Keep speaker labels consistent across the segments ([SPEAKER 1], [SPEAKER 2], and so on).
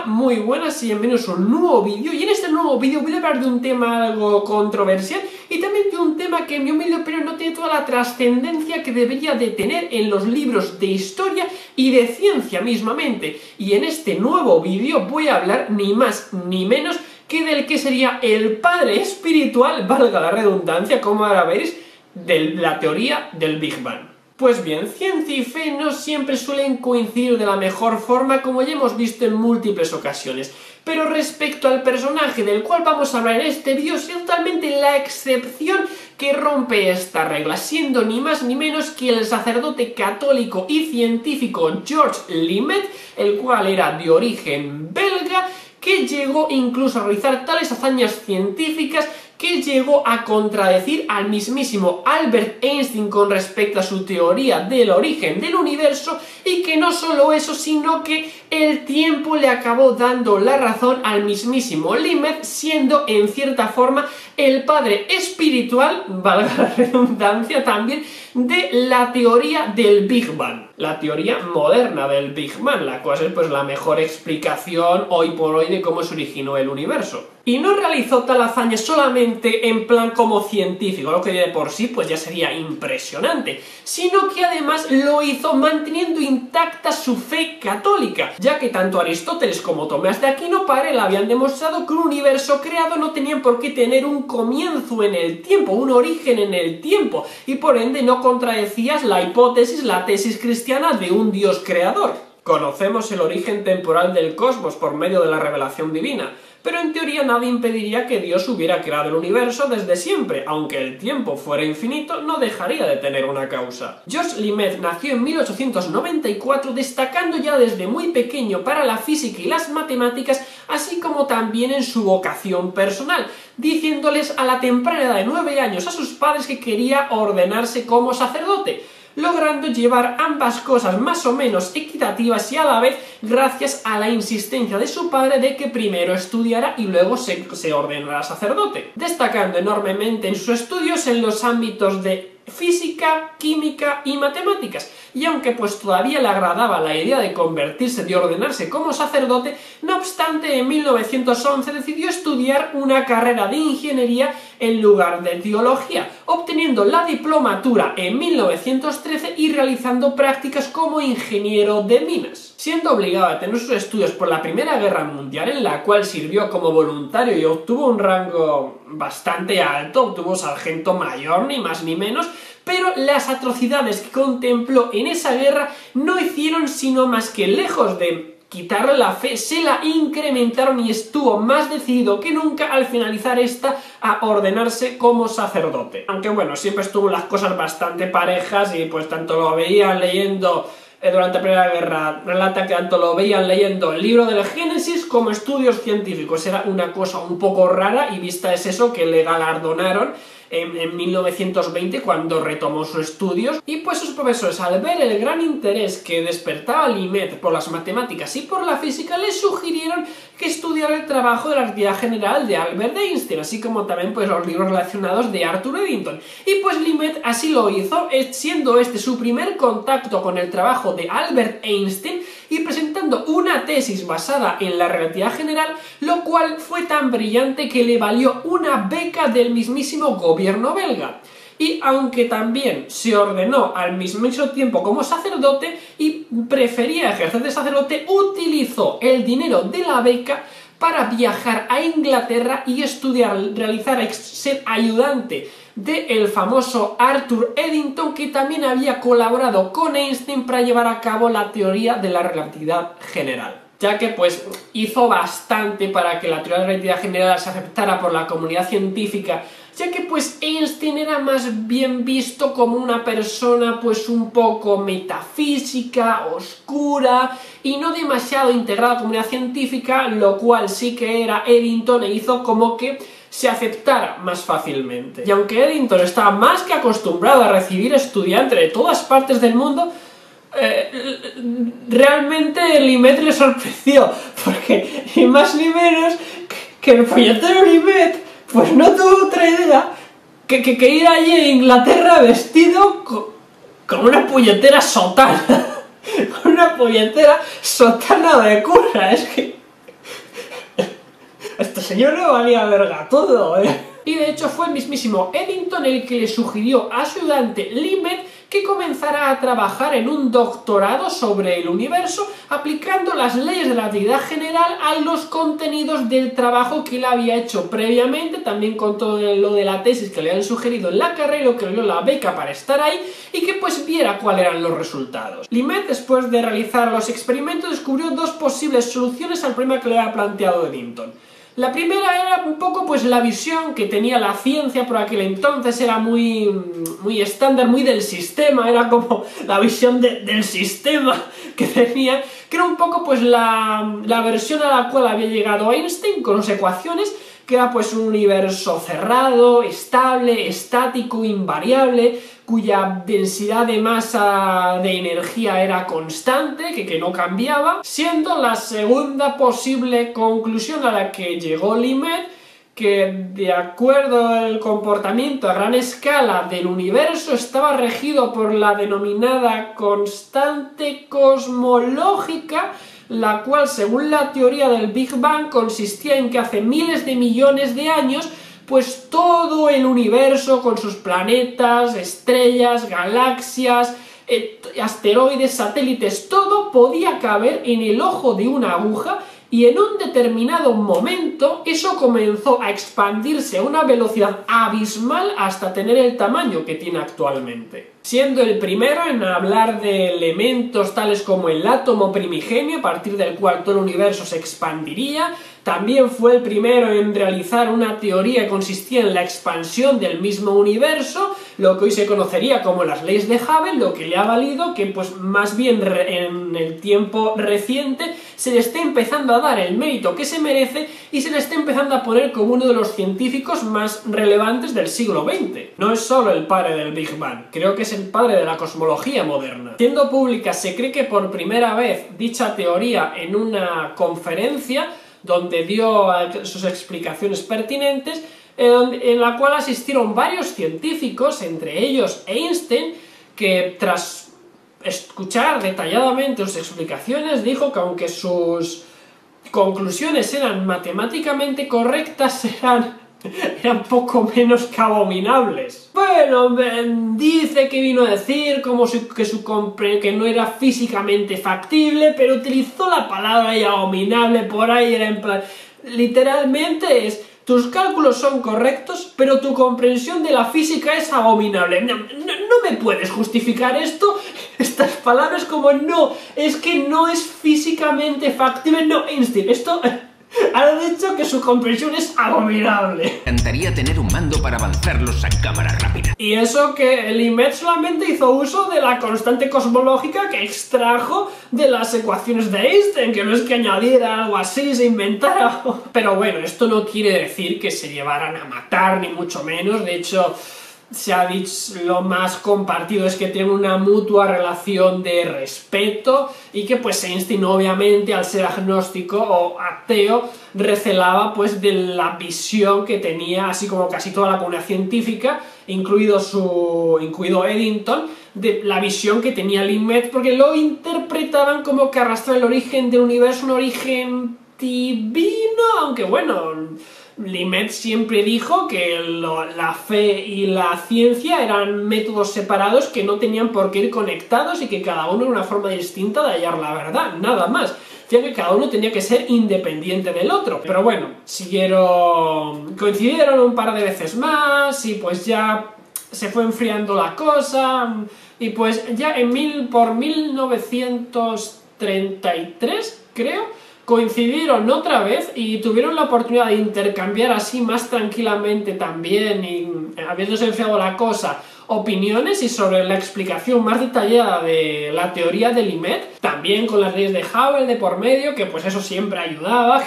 [SPEAKER 1] Hola, muy buenas y bienvenidos a un nuevo vídeo. Y en este nuevo vídeo voy a hablar de un tema algo controversial y también de un tema que en mi humilde opinión no tiene toda la trascendencia que debería de tener en los libros de historia y de ciencia mismamente. Y en este nuevo vídeo voy a hablar ni más ni menos que del que sería el padre espiritual, valga la redundancia, como ahora veréis, de la teoría del Big Bang. Pues bien, ciencia y fe no siempre suelen coincidir de la mejor forma, como ya hemos visto en múltiples ocasiones. Pero respecto al personaje del cual vamos a hablar en este vídeo, es totalmente la excepción que rompe esta regla, siendo ni más ni menos que el sacerdote católico y científico George Limet, el cual era de origen belga, que llegó incluso a realizar tales hazañas científicas que llegó a contradecir al mismísimo Albert Einstein con respecto a su teoría del origen del universo, y que no solo eso, sino que el tiempo le acabó dando la razón al mismísimo Limet, siendo en cierta forma el padre espiritual, valga la redundancia también, de la teoría del Big Bang, la teoría moderna del Big Bang, la cual es pues la mejor explicación hoy por hoy de cómo se originó el universo. Y no realizó tal hazaña solamente en plan como científico, lo que de por sí pues ya sería impresionante, sino que además lo hizo manteniendo intacta su fe católica, ya que tanto Aristóteles como Tomás de Aquino para él habían demostrado que un universo creado no tenía por qué tener un comienzo en el tiempo, un origen en el tiempo, y por ende no contradecías la hipótesis, la tesis cristiana de un Dios creador. Conocemos el origen temporal del cosmos por medio de la revelación divina, pero en teoría nada impediría que Dios hubiera creado el universo desde siempre. Aunque el tiempo fuera infinito, no dejaría de tener una causa. George Limet nació en 1894, destacando ya desde muy pequeño para la física y las matemáticas, así como también en su vocación personal, diciéndoles a la temprana edad de 9 años a sus padres que quería ordenarse como sacerdote, logrando llevar ambas cosas más o menos equitativas y a la vez gracias a la insistencia de su padre de que primero estudiara y luego se ordenara sacerdote, destacando enormemente en sus estudios en los ámbitos de física, química y matemáticas. Y aunque pues todavía le agradaba la idea de convertirse, de ordenarse como sacerdote, no obstante en 1911 decidió estudiar una carrera de ingeniería en lugar de teología, obteniendo la diplomatura en 1913 y realizando prácticas como ingeniero de minas, siendo obligado a tener sus estudios por la Primera Guerra Mundial, en la cual sirvió como voluntario y obtuvo un rango bastante alto, obtuvo sargento mayor, ni más ni menos. Pero las atrocidades que contempló en esa guerra no hicieron sino más que, lejos de quitarle la fe, se la incrementaron y estuvo más decidido que nunca al finalizar esta a ordenarse como sacerdote. Aunque bueno, siempre estuvo las cosas bastante parejas y pues tanto lo veían leyendo durante la Primera Guerra, relata que tanto lo veían leyendo el libro del Génesis como estudios científicos. Era una cosa un poco rara y vista es eso que le galardonaron en 1920 cuando retomó sus estudios, y pues sus profesores, al ver el gran interés que despertaba Limet por las matemáticas y por la física, le sugirieron que estudiara el trabajo de la relatividad general de Albert Einstein, así como también pues los libros relacionados de Arthur Eddington. Y pues Limet así lo hizo, siendo este su primer contacto con el trabajo de Albert Einstein y presentando una tesis basada en la relatividad general, lo cual fue tan brillante que le valió una beca del mismísimo gobierno belga. Y aunque también se ordenó al mismo tiempo como sacerdote y prefería ejercer de sacerdote, utilizó el dinero de la beca para viajar a Inglaterra y estudiar, ser ayudante del famoso Arthur Eddington, que también había colaborado con Einstein para llevar a cabo la teoría de la relatividad general, ya que pues hizo bastante para que la teoría de la relatividad general se aceptara por la comunidad científica, ya que pues Einstein era más bien visto como una persona pues un poco metafísica, oscura y no demasiado integrada a la comunidad científica, lo cual sí que era Eddington, e hizo como que se aceptara más fácilmente. Y aunque Eddington estaba más que acostumbrado a recibir estudiantes de todas partes del mundo, realmente Limet le sorprendió, porque ni más ni menos que el puñetero Limet pues no tuvo otra idea que ir allí a Inglaterra vestido con una puñetera sotana, con una puñetera sotana de cura. Es que señor le valía verga todo, Y de hecho fue el mismísimo Eddington el que le sugirió a su ayudante Limet que comenzara a trabajar en un doctorado sobre el universo, aplicando las leyes de la relatividad general a los contenidos del trabajo que él había hecho previamente, también con todo lo de la tesis que le habían sugerido en la carrera, lo que le dio la beca para estar ahí, y que pues viera cuáles eran los resultados. Limet, después de realizar los experimentos, descubrió dos posibles soluciones al problema que le había planteado Eddington. La primera era un poco pues la visión que tenía la ciencia por aquel entonces, era muy estándar, muy del sistema, era como la visión del sistema que tenía, que era un poco pues la versión a la cual había llegado Einstein con las ecuaciones, que era pues un universo cerrado, estable, estático, invariable, cuya densidad de masa de energía era constante, que no cambiaba, siendo la segunda posible conclusión a la que llegó Limet, que de acuerdo al comportamiento a gran escala del universo estaba regido por la denominada constante cosmológica, la cual, según la teoría del Big Bang, consistía en que hace miles de millones de años pues todo el universo con sus planetas, estrellas, galaxias, asteroides, satélites, todo podía caber en el ojo de una aguja, y en un determinado momento eso comenzó a expandirse a una velocidad abismal hasta tener el tamaño que tiene actualmente. Siendo el primero en hablar de elementos tales como el átomo primigenio, a partir del cual todo el universo se expandiría, también fue el primero en realizar una teoría que consistía en la expansión del mismo universo, lo que hoy se conocería como las leyes de Hubble, lo que le ha valido que pues más bien en el tiempo reciente se le esté empezando a dar el mérito que se merece y se le esté empezando a poner como uno de los científicos más relevantes del siglo XX. No es solo el padre del Big Bang, creo que es el padre de la cosmología moderna. Siendo pública, se cree que por primera vez dicha teoría en una conferencia donde dio sus explicaciones pertinentes, en la cual asistieron varios científicos, entre ellos Einstein, que tras escuchar detalladamente sus explicaciones dijo que aunque sus conclusiones eran matemáticamente correctas, eran poco menos que abominables. Bueno, dice que vino a decir como que no era físicamente factible, pero utilizó la palabra y abominable por ahí, era en plan, literalmente es: tus cálculos son correctos, pero tu comprensión de la física es abominable. No me puedes justificar esto, estas palabras como no, es que no es físicamente factible. No, Einstein, esto ha dicho que su comprensión es abominable.
[SPEAKER 2] Me encantaría tener un mando para avanzarlos a cámara rápida.
[SPEAKER 1] Y eso que Limet solamente hizo uso de la constante cosmológica que extrajo de las ecuaciones de Einstein, que no es que añadiera algo así, se inventara. Pero bueno, esto no quiere decir que se llevaran a matar, ni mucho menos. De hecho, se ha dicho, lo más compartido es que tienen una mutua relación de respeto y que pues Einstein obviamente al ser agnóstico o ateo recelaba pues de la visión que tenía, así como casi toda la comunidad científica, incluido Eddington, de la visión que tenía Limet, porque lo interpretaban como que arrastra el origen del universo, un origen divino, aunque bueno, Limet siempre dijo que la fe y la ciencia eran métodos separados que no tenían por qué ir conectados y que cada uno era una forma distinta de hallar la verdad, nada más. Decía que cada uno tenía que ser independiente del otro. Pero bueno, coincidieron un par de veces más y pues ya se fue enfriando la cosa y pues ya por 1933, creo, coincidieron otra vez y tuvieron la oportunidad de intercambiar así más tranquilamente también, y habiéndose enfriado la cosa, opiniones y sobre la explicación más detallada de la teoría de Limet, también con las leyes de Hubble de por medio, que pues eso siempre ayudaba,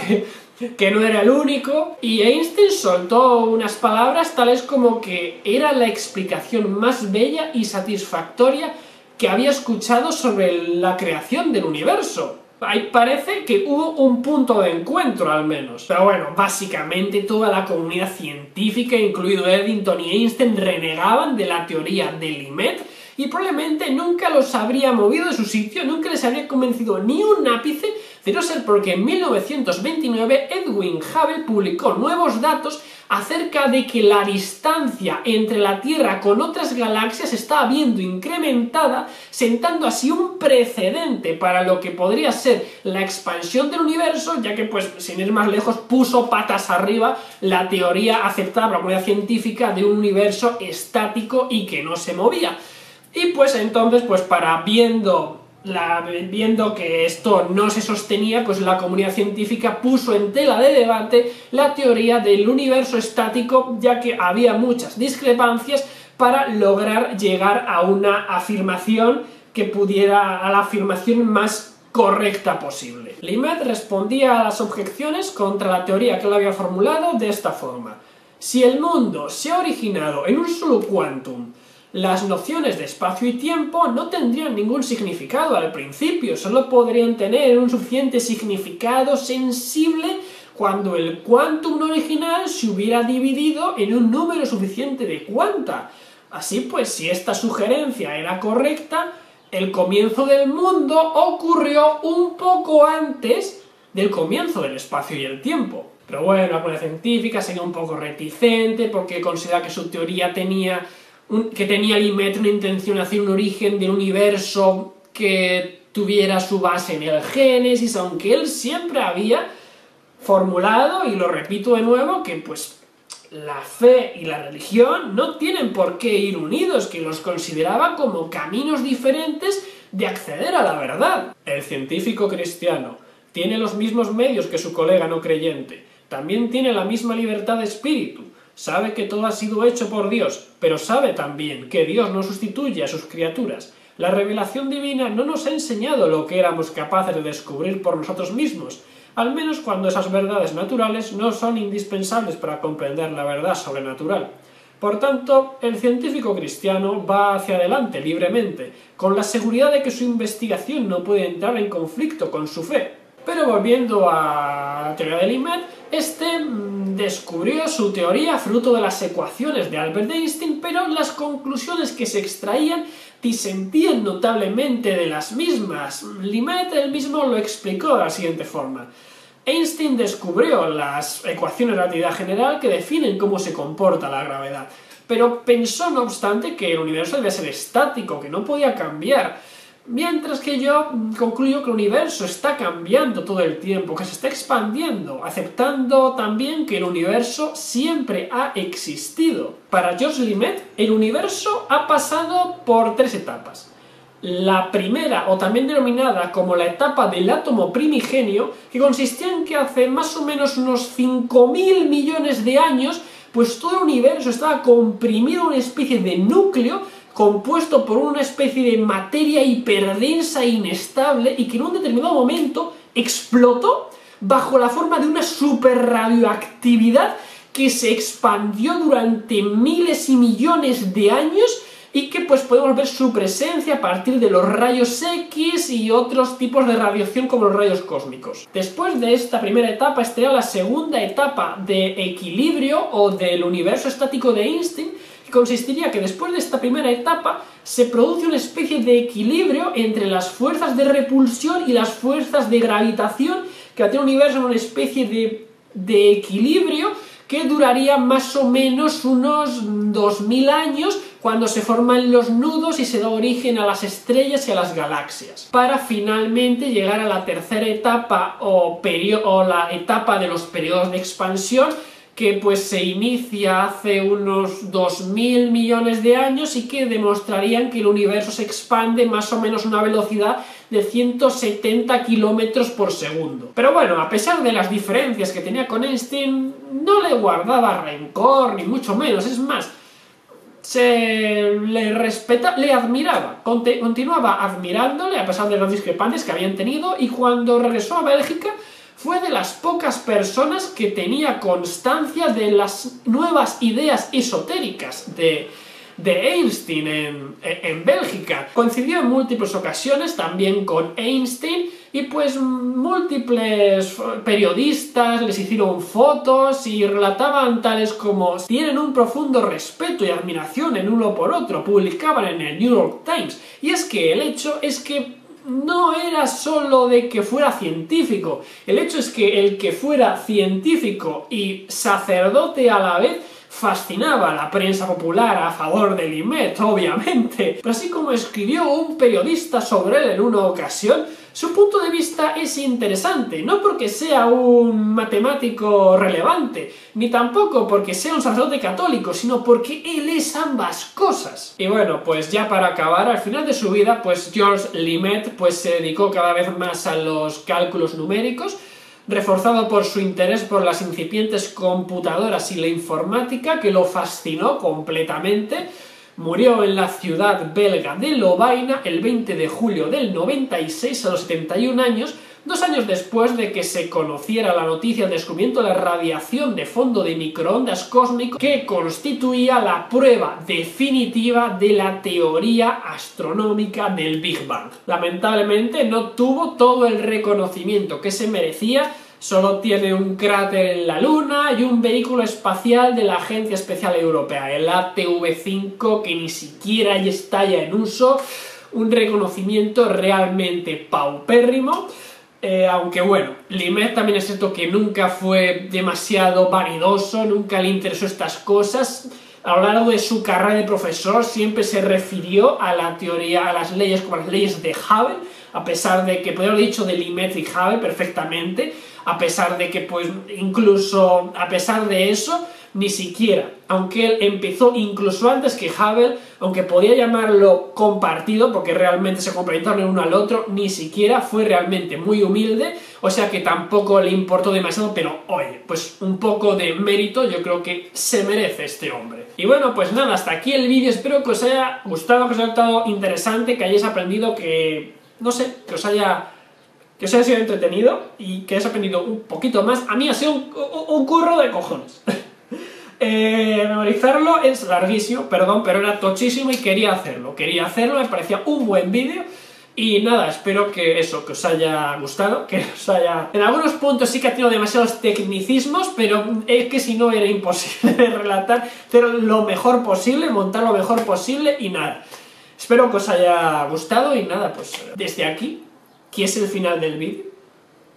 [SPEAKER 1] que no era el único, y Einstein soltó unas palabras tales como que era la explicación más bella y satisfactoria que había escuchado sobre la creación del universo. Ahí parece que hubo un punto de encuentro al menos. Pero bueno, básicamente toda la comunidad científica, incluido Eddington y Einstein, renegaban de la teoría de Limet y probablemente nunca los habría movido de su sitio, nunca les habría convencido ni un ápice debió ser porque en 1929 Edwin Hubble publicó nuevos datos acerca de que la distancia entre la Tierra con otras galaxias estaba viendo incrementada, sentando así un precedente para lo que podría ser la expansión del universo, ya que, pues, sin ir más lejos, puso patas arriba la teoría aceptada por la comunidad científica de un universo estático y que no se movía. Y pues entonces, pues viendo que esto no se sostenía, pues la comunidad científica puso en tela de debate la teoría del universo estático, ya que había muchas discrepancias para lograr llegar a una afirmación que pudiera, a la afirmación más correcta posible. Limit respondía a las objeciones contra la teoría que él había formulado de esta forma: si el mundo se ha originado en un solo quantum, las nociones de espacio y tiempo no tendrían ningún significado al principio, solo podrían tener un suficiente significado sensible cuando el quantum original se hubiera dividido en un número suficiente de cuanta. Así pues, si esta sugerencia era correcta, el comienzo del mundo ocurrió un poco antes del comienzo del espacio y el tiempo. Pero bueno, la comunidad científica seguía un poco reticente porque considera que su teoría tenía Limit una intención de hacer un origen del universo que tuviera su base en el Génesis, aunque él siempre había formulado, y lo repito de nuevo, que pues la fe y la religión no tienen por qué ir unidos, que los consideraba como caminos diferentes de acceder a la verdad. El científico cristiano tiene los mismos medios que su colega no creyente, también tiene la misma libertad de espíritu, sabe que todo ha sido hecho por Dios, pero sabe también que Dios no sustituye a sus criaturas. La revelación divina no nos ha enseñado lo que éramos capaces de descubrir por nosotros mismos, al menos cuando esas verdades naturales no son indispensables para comprender la verdad sobrenatural. Por tanto, el científico cristiano va hacia adelante libremente, con la seguridad de que su investigación no puede entrar en conflicto con su fe. Pero volviendo a la teoría de Limit, descubrió su teoría fruto de las ecuaciones de Albert Einstein, pero las conclusiones que se extraían disentían notablemente de las mismas. Limit él mismo lo explicó de la siguiente forma: Einstein descubrió las ecuaciones de relatividad general que definen cómo se comporta la gravedad, pero pensó no obstante que el universo debía ser estático, que no podía cambiar. Mientras que yo concluyo que el universo está cambiando todo el tiempo, que se está expandiendo, aceptando también que el universo siempre ha existido. Para George Limit, el universo ha pasado por 3 etapas. La primera, o también denominada como la etapa del átomo primigenio, que consistía en que hace más o menos unos 5.000 millones de años, pues todo el universo estaba comprimido en una especie de núcleo compuesto por una especie de materia hiperdensa e inestable, y que en un determinado momento explotó bajo la forma de una superradioactividad que se expandió durante miles y millones de años, y que pues podemos ver su presencia a partir de los rayos X y otros tipos de radiación como los rayos cósmicos. Después de esta primera etapa estaría la segunda etapa de equilibrio o del universo estático de Einstein, que consistiría que después de esta primera etapa se produce una especie de equilibrio entre las fuerzas de repulsión y las fuerzas de gravitación, que va a tener un universo en una especie de equilibrio que duraría más o menos unos 2000 años, cuando se forman los nudos y se da origen a las estrellas y a las galaxias, para finalmente llegar a la tercera etapa o la etapa de los periodos de expansión, que pues se inicia hace unos 2000 millones de años y que demostrarían que el universo se expande más o menos a una velocidad de 170 kilómetros por segundo. Pero bueno, a pesar de las diferencias que tenía con Einstein, no le guardaba rencor, ni mucho menos, es más, le admiraba, continuaba admirándole a pesar de las discrepancias que habían tenido, y cuando regresó a Bélgica fue de las pocas personas que tenía constancia de las nuevas ideas esotéricas de Einstein en Bélgica. Coincidió en múltiples ocasiones también con Einstein, y pues múltiples periodistas les hicieron fotos y relataban tales como: tienen un profundo respeto y admiración el uno por otro, publicaban en el New York Times. Y es que el hecho es que no era solo de que fuera científico. El hecho es que el que fuera científico y sacerdote a la vez fascinaba a la prensa popular a favor de Límet, obviamente. Pero así como escribió un periodista sobre él en una ocasión, su punto de vista es interesante, no porque sea un matemático relevante, ni tampoco porque sea un sacerdote católico, sino porque él es ambas cosas. Y bueno, pues ya para acabar, al final de su vida, pues Georges Límet pues se dedicó cada vez más a los cálculos numéricos, reforzado por su interés por las incipientes computadoras y la informática, que lo fascinó completamente. Murió en la ciudad belga de Lovaina el 20 de julio del 96 a los 71 años, 2 años después de que se conociera la noticia del descubrimiento de la radiación de fondo de microondas cósmico que constituía la prueba definitiva de la teoría astronómica del Big Bang. Lamentablemente no tuvo todo el reconocimiento que se merecía. Solo tiene un cráter en la Luna y un vehículo espacial de la Agencia Espacial Europea, el ATV-5, que ni siquiera ya está ya en uso. Un reconocimiento realmente paupérrimo. Aunque bueno, Límet también es cierto que nunca fue demasiado vanidoso, nunca le interesó estas cosas. A lo largo de su carrera de profesor siempre se refirió a la teoría, a las leyes como las leyes de Hubble, a pesar de que, podría haber dicho de Límet y Hubble perfectamente, a pesar de que, pues, incluso a pesar de eso, ni siquiera, aunque él empezó incluso antes que Hubble, aunque podía llamarlo compartido, porque realmente se complementaron el uno al otro, ni siquiera fue realmente muy humilde, o sea que tampoco le importó demasiado, pero oye, pues un poco de mérito yo creo que se merece este hombre. Y bueno, pues nada, hasta aquí el vídeo, espero que os haya gustado, que os haya estado interesante, que hayáis aprendido, que, no sé, que os haya sido entretenido y que hayáis aprendido un poquito más. A mí ha sido un curro de cojones. Memorizarlo es larguísimo, perdón, pero era tochísimo y quería hacerlo, me parecía un buen vídeo. Y nada, espero que eso, que os haya gustado, que os haya... En algunos puntos sí que ha tenido demasiados tecnicismos, pero es que si no era imposible relatar, hacer lo mejor posible, montar lo mejor posible y nada. Espero que os haya gustado y nada, pues desde aquí, que es el final del vídeo,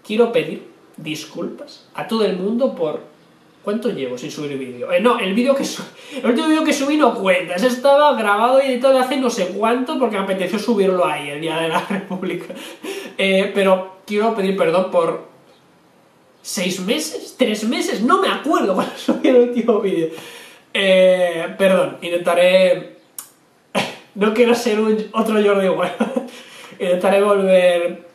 [SPEAKER 1] quiero pedir disculpas a todo el mundo por... ¿Cuánto llevo sin subir vídeo? No, el último vídeo que subí no cuenta, ese estaba grabado y editado hace no sé cuánto porque me apeteció subirlo ahí, el Día de la República. Pero quiero pedir perdón por 6 meses, 3 meses, no me acuerdo cuando subí el último vídeo. Perdón, intentaré... No quiero ser otro Jordi igual. Intentaré volver...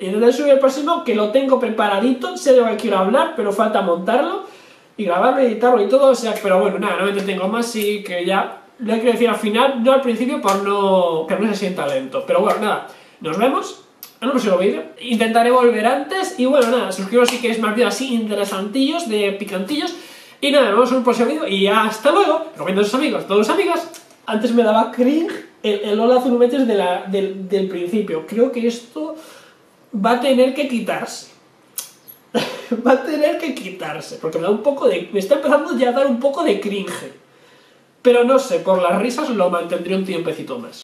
[SPEAKER 1] Intentaré subir el próximo, que lo tengo preparadito, sé de lo que quiero hablar, pero falta montarlo y grabarlo, editarlo y todo, o sea, pero bueno, nada, no me entretengo más, sí que ya lo quiero decir al final, no al principio, por no que no se sienta lento. Pero bueno, nada, nos vemos en un próximo vídeo, intentaré volver antes, y bueno, nada, suscribiros si queréis más vídeos así interesantillos, de picantillos, y nada, nos vemos en un próximo vídeo, y hasta luego. Recomiendo a sus amigos, todos los amigas. Antes me daba cringe el hola zurumetes del principio, creo que esto va a tener que quitarse. Va a tener que quitarse, porque me da un poco de... Me está empezando ya a dar un poco de cringe. Pero no sé, por las risas lo mantendré un tiempecito más.